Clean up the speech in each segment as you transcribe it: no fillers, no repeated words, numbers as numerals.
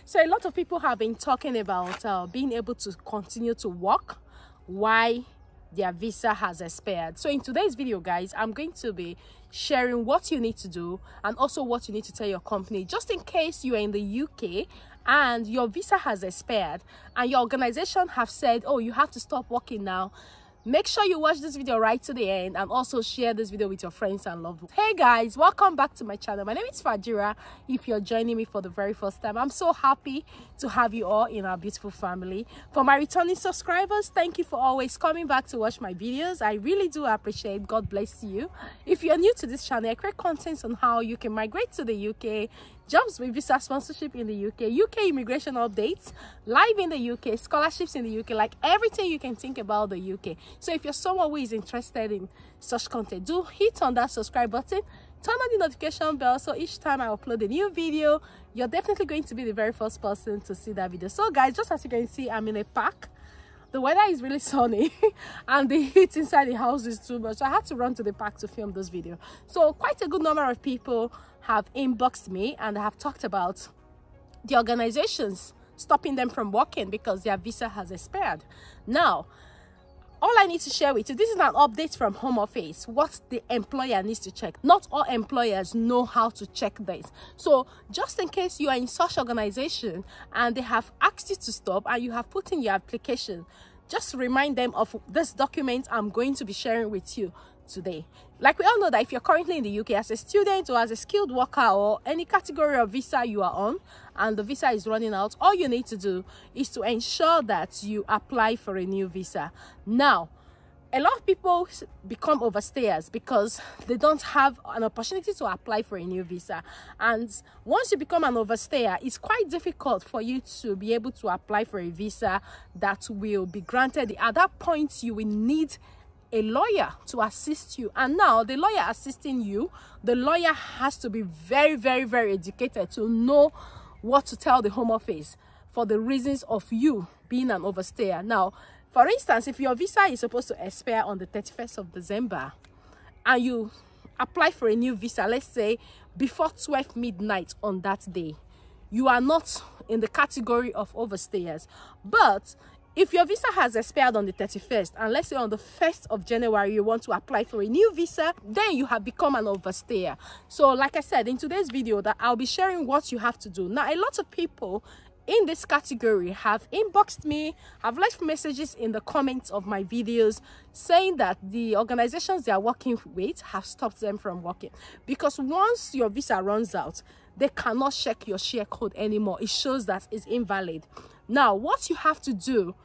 So a lot of people have been talking about being able to continue to work while their visa has expired. So in today's video, guys, I'm going to be sharing what you need to do and also what you need to tell your company, just in case you are in the UK and your visa has expired and your organization have said, oh, you have to stop working now. Make sure you watch this video right to the end and also share this video with your friends and loved ones. Hey guys, welcome back to my channel. My name is Fajira. If you're joining me for the very first time, I'm so happy to have you all in our beautiful family. For my returning subscribers, thank you for always coming back to watch my videos. I really do appreciate. God bless you. If you're new to this channel, I create content on how you can migrate to the UK, jobs with visa sponsorship in the UK immigration updates, live in the UK, scholarships in the UK, like everything you can think about the UK. So if you're someone who is interested in such content, do hit on that subscribe button, turn on the notification bell, so each time I upload a new video, you're definitely going to be the very first person to see that video. So guys, just as you can see, I'm in a park. The weather is really sunny and the heat inside the house is too much, so I had to run to the park to film this video. So quite a good number of people have inboxed me and have talked about the organizations stopping them from working because their visa has expired. Now, all I need to share with you, this is an update from Home Office, what the employer needs to check. Not all employers know how to check this. So just in case you are in such organization and they have asked you to stop and you have put in your application, just remind them of this document I'm going to be sharing with you today. Like we all know that if you're currently in the UK as a student or as a skilled worker or any category of visa you are on and the visa is running out, all you need to do is to ensure that you apply for a new visa. Now, a lot of people become overstayers because they don't have an opportunity to apply for a new visa. And once you become an overstayer, it's quite difficult for you to be able to apply for a visa that will be granted. At that point, you will need a lawyer to assist you, and now the lawyer assisting you, the lawyer has to be very educated to know what to tell the Home Office for the reasons of you being an overstayer. Now, for instance, if your visa is supposed to expire on the 31st of December and you apply for a new visa, let's say before 12 midnight on that day, you are not in the category of overstayers. But if your visa has expired on the 31st and let's say on the 1st of January you want to apply for a new visa, then you have become an overstayer. So like I said in today's video, that I'll be sharing what you have to do. Now, a lot of people in this category have inboxed me, have left messages in the comments of my videos saying that the organizations they are working with have stopped them from working because once your visa runs out, they cannot check your share code anymore. It shows that it's invalid. Now, what you have to do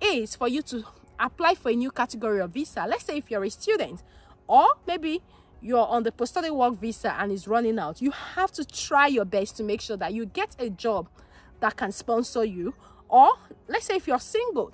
is for you to apply for a new category of visa. Let's say if you're a student or maybe you're on the post-study work visa and it's running out, you have to try your best to make sure that you get a job that can sponsor you. Or let's say if you're single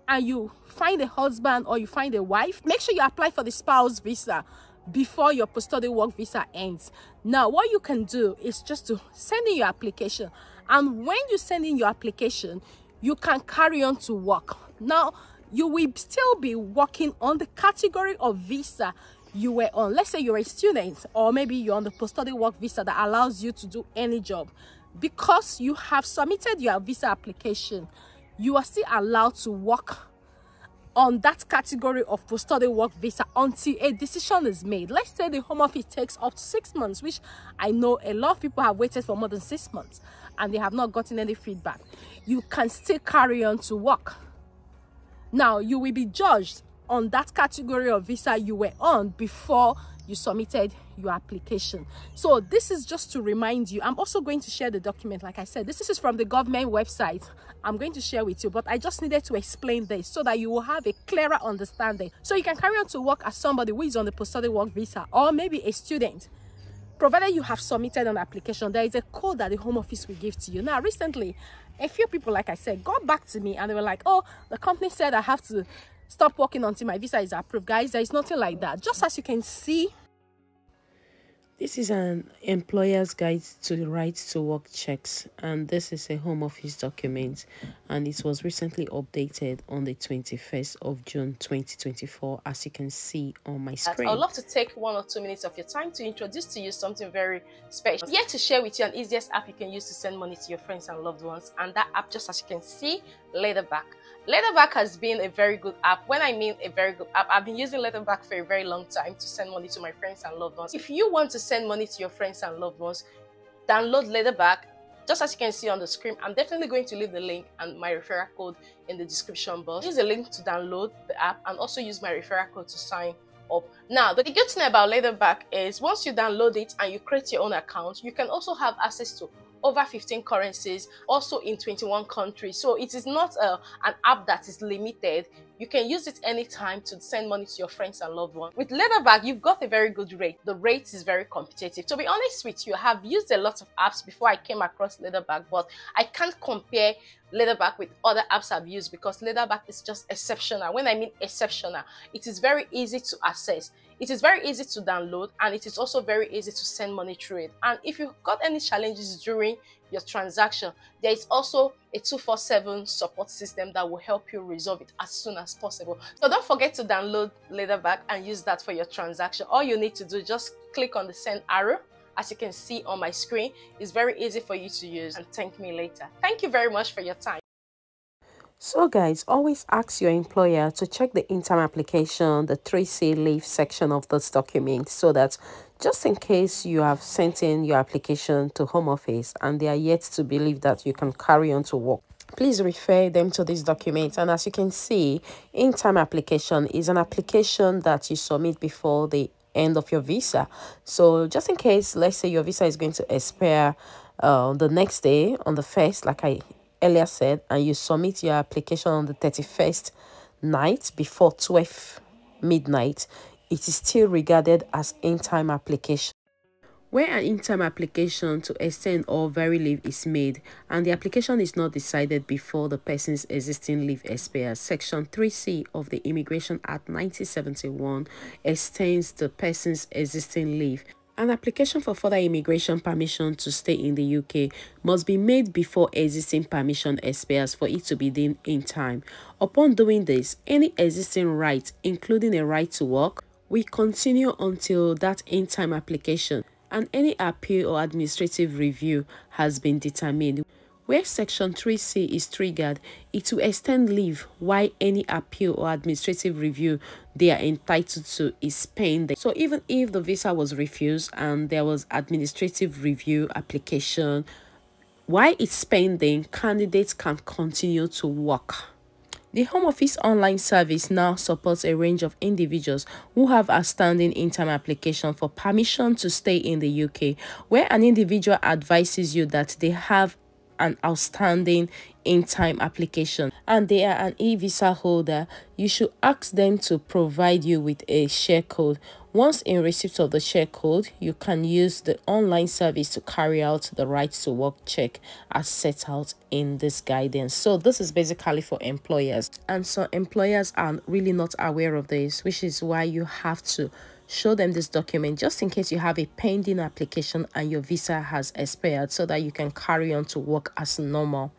and you find a husband or you find a wife, make sure you apply for the spouse visa before your post-study work visa ends. Now, what you can do is just to send in your application, and when you send in your application, you can carry on to work. Now, you will still be working on the category of visa you were on. Let's say you're a student or maybe you're on the post-study work visa that allows you to do any job. Because you have submitted your visa application, you are still allowed to work on that category of post-study work visa until a decision is made. Let's say the Home Office takes up to 6 months, which I know a lot of people have waited for more than 6 months and they have not gotten any feedback. You can still carry on to work. Now, you will be judged on that category of visa you were on before you submitted your application. So this is just to remind you. I'm also going to share the document. Like I said, this is from the government website. I'm going to share with you, but I just needed to explain this so that you will have a clearer understanding. So you can carry on to work as somebody who is on the post-study work visa or maybe a student. Provided you have submitted an application, there is a code that the Home Office will give to you. Now, recently, a few people, like I said, got back to me and they were like, oh, the company said I have to stop working until my visa is approved. Guys, there is nothing like that. Just as you can see This is an employer's guide to right to work checks, and this is a home office document, and it was recently updated on the 21st of June 2024, as you can see on my screen. I would love to take 1 or 2 minutes of your time to introduce to you something very special. I'm here to share with you an easiest app you can use to send money to your friends and loved ones, and that app, just as you can see, Leatherback. Leatherback has been a very good app. When I mean a very good app, I've been using Leatherback for a very long time to send money to my friends and loved ones. If you want to send money to your friends and loved ones, download Leatherback. Just as you can see on the screen, I'm definitely going to leave the link and my referral code in the description box. Use the link to download the app and also use my referral code to sign up. Now, the good thing about Leatherback is once you download it and you create your own account, you can also have access to over 15 currencies, also in 21 countries. So it is not an app that is limited. You can use it anytime to send money to your friends and loved ones. With Leatherback, you've got a very good rate. The rate is very competitive. To be honest with you, I have used a lot of apps before I came across Leatherback, but I can't compare Leatherback with other apps I've used because Leatherback is just exceptional. When I mean exceptional, it is very easy to access. It is very easy to download, and it is also very easy to send money through it. And if you've got any challenges during your transaction, there is also a 24/7 support system that will help you resolve it as soon as possible. So don't forget to download Leatherback and use that for your transaction. All you need to do, just click on the send arrow. As you can see on my screen, it's very easy for you to use, and thank me later. Thank you very much for your time. So guys, always ask your employer to check the in-time application, the 3C leave section of this document, so that just in case you have sent in your application to home office and they are yet to believe that you can carry on to work, please refer them to this document. And as you can see, in-time application is an application that you submit before the end of your visa. So just in case, let's say your visa is going to expire the next day on the 1st, like I earlier said, and you submit your application on the 31st night before 12 midnight, it is still regarded as in-time application. Where an in-time application to extend or vary leave is made and the application is not decided before the person's existing leave expires, Section 3C of the Immigration Act 1971 extends the person's existing leave. An application for further immigration permission to stay in the UK must be made before existing permission expires for it to be deemed in time. Upon doing this, any existing right, including a right to work, will continue until that in-time application and any appeal or administrative review has been determined. Where Section 3C is triggered, it will extend leave while any appeal or administrative review they are entitled to is pending. So even if the visa was refused and there was administrative review application, while it's pending, candidates can continue to work. The Home Office online service now supports a range of individuals who have outstanding in-time application for permission to stay in the UK, where an individual advises you that they have an outstanding in-time application and they are an e-visa holder, you should ask them to provide you with a share code. Once in receipt of the share code, you can use the online service to carry out the right to work check as set out in this guidance. So this is basically for employers, and so employers are really not aware of this, which is why you have to show them this document just in case you have a pending application and your visa has expired, so that you can carry on to work as normal.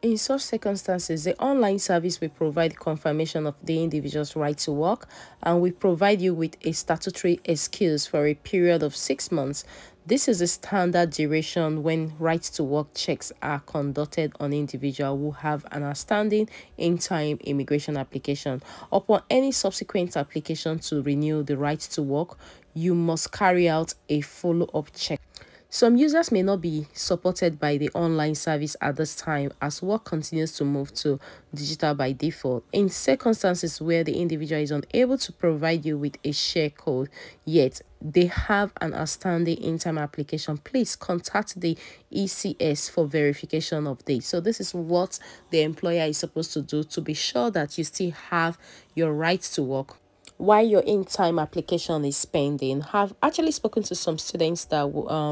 In such circumstances, the online service will provide confirmation of the individual's right to work and will provide you with a statutory excuse for a period of 6 months. This is a standard duration when right to work checks are conducted on individuals who have an outstanding in-time immigration application. Upon any subsequent application to renew the right to work, you must carry out a follow-up check. Some users may not be supported by the online service at this time as work continues to move to digital by default. In circumstances where the individual is unable to provide you with a share code yet they have an outstanding in-time application, please contact the ECS for verification of this. So this is what the employer is supposed to do to be sure that you still have your right to work while your in-time application is pending. Have actually spoken to some students that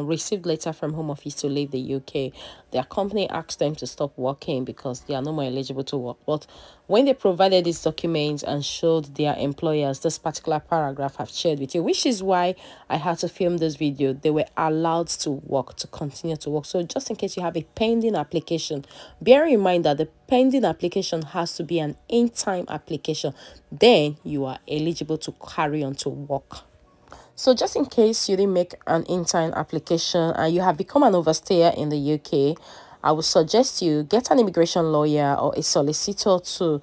received letter from Home Office to leave the UK. their company asked them to stop working because they are no more eligible to work. But when they provided these documents and showed their employers this particular paragraph I've shared with you, which is why I had to film this video, they were allowed to work, to continue to work. So just in case you have a pending application, bear in mind that the pending application has to be an in-time application. Then you are eligible to carry on to work. So just in case you didn't make an in-time application and you have become an overstayer in the UK, I would suggest you get an immigration lawyer or a solicitor to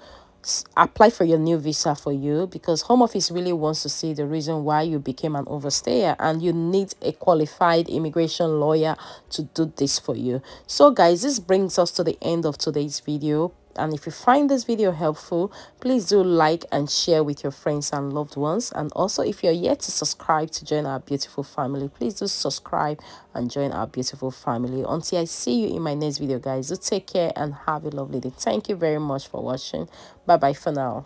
apply for your new visa for you, because Home Office really wants to see the reason why you became an overstayer, and you need a qualified immigration lawyer to do this for you. So guys, this brings us to the end of today's video. And if you find this video helpful, please do like and share with your friends and loved ones. And also, if you're yet to subscribe to join our beautiful family, please do subscribe and join our beautiful family. Until I see you in my next video, guys, do take care and have a lovely day. Thank you very much for watching. Bye bye for now.